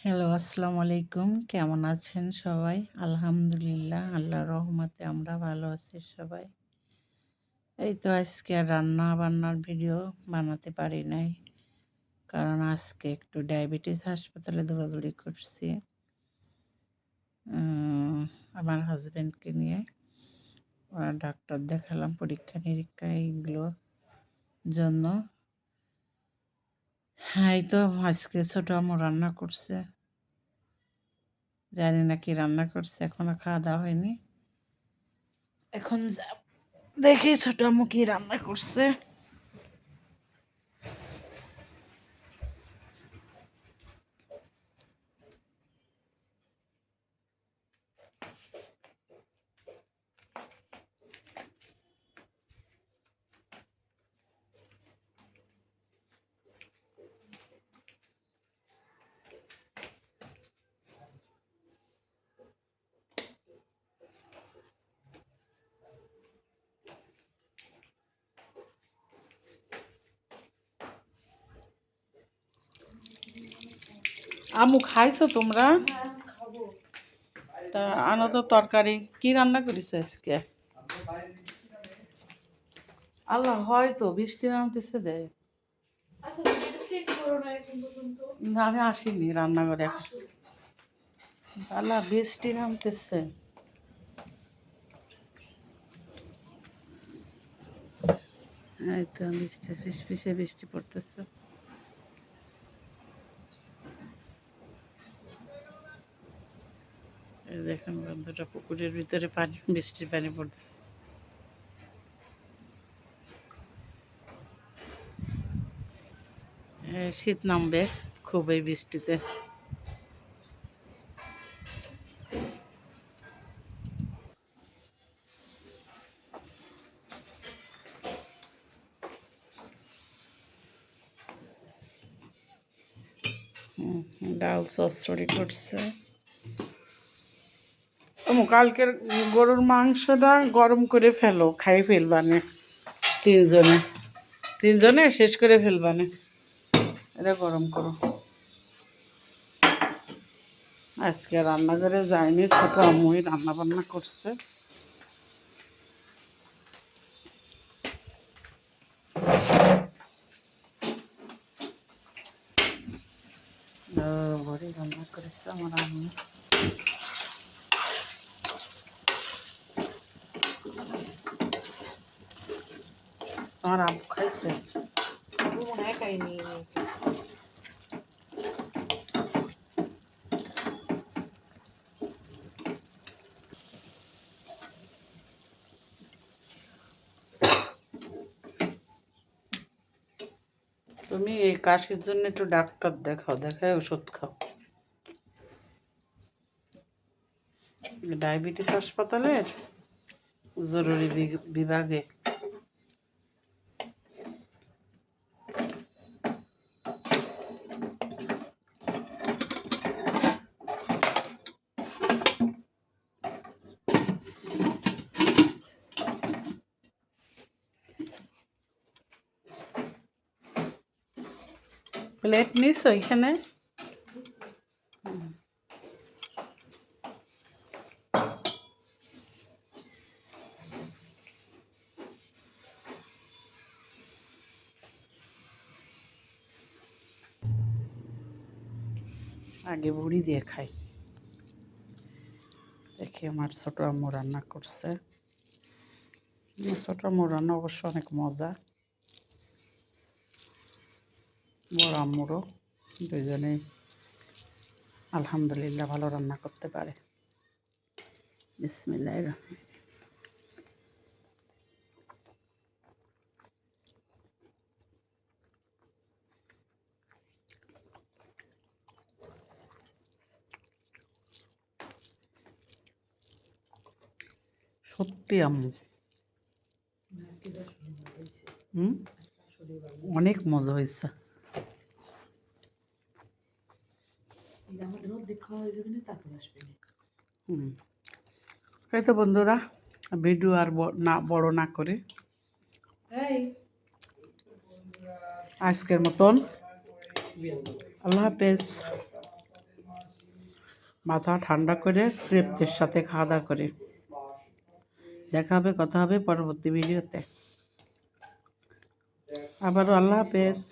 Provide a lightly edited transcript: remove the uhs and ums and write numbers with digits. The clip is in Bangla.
হ্যালো, আসসালামু আলাইকুম। কেমন আছেন সবাই? আলহামদুলিল্লাহ, আল্লাহর রহমতে আমরা ভালো আছি সবাই। এই তো আজকে আর রান্না-বান্নার ভিডিও বানাতে পারি নাই। কারণ আজকে একটু ডায়াবেটিস হাসপাতালে দৌড়াদৌড়ি করছি। উম আমার হাসব্যান্ডকে নিয়ে। ডাক্তার দেখালাম পরীক্ষা-নিরীক্ষা এইগুলোর জন্য। হ্যাঁ, এই তো আজকে ছোট আম্মু রান্না করছে। জানি না কি রান্না করছে, এখনো খাওয়া-দাওয়া হয়নি। এখন দেখি ছোট আম্মু কি রান্না করছে। আমু খাইছো তোমরা? তা আনো তো তরকারি। কি রান্না করিস আজকে? আল্লাহ, হয়তো বৃষ্টি নামতেছে দে। না, আমি আসিনি রান্নাঘরে এখন। আল্লাহ, বৃষ্টি নামতেছে। এই তো বৃষ্টি ফিসফিসে বৃষ্টি পড়তেছে। এই দেখেন বন্ধুরা, পুকুরের ভিতরে পানি, বৃষ্টির পানি পড়তেছে। শীত নামবে খুব এই বৃষ্টিতে। ডাল চচ্চড়ি করছে। কালকের গরুর মাংসটা গরম করে ফেলো, খাই ফেলবানে। তিনজনে তিনজনে শেষ করে ফেলবানে। এটা গরম করো। আজকে রান্নাঘরে যায়নি, ছোট আম্মুই রান্না বান্না করছে। বড়ি রান্না করেছে আমার আম্মু। আমার আম্মু খাইছে? খাইনি। তুমি এই কাশির জন্য একটু ডাক্তার দেখাও, দেখায় ওষুধ খাও। ডায়াবেটিস হাসপাতালের জরুরি বিভাগে। প্লেট নিস ওইখানে। আগে বড়ি দিয়ে খাই। দেখি আমার ছোট আম্মু রান্না করছে। ছোট আম্মুর রান্না অবশ্য অনেক মজা। বড় আম্মুরও, দুজনেই আলহামদুলিল্লাহ ভালো রান্না করতে পারে। বিসমিল্লাহির রহমানির রহিম। সত্যি আম্মু অনেক মজা হয়েছে। এই তো বন্ধুরা, ভিডিও আর বড় না করে আজকের মতন আল্লাহ হাফেজ। মাথা ঠান্ডা করে তৃপ্তির সাথে খাওয়া দাওয়া করে। দেখা হবে, কথা হবে পরবর্তী ভিডিওতে। আবারও আল্লাহ হাফেজ।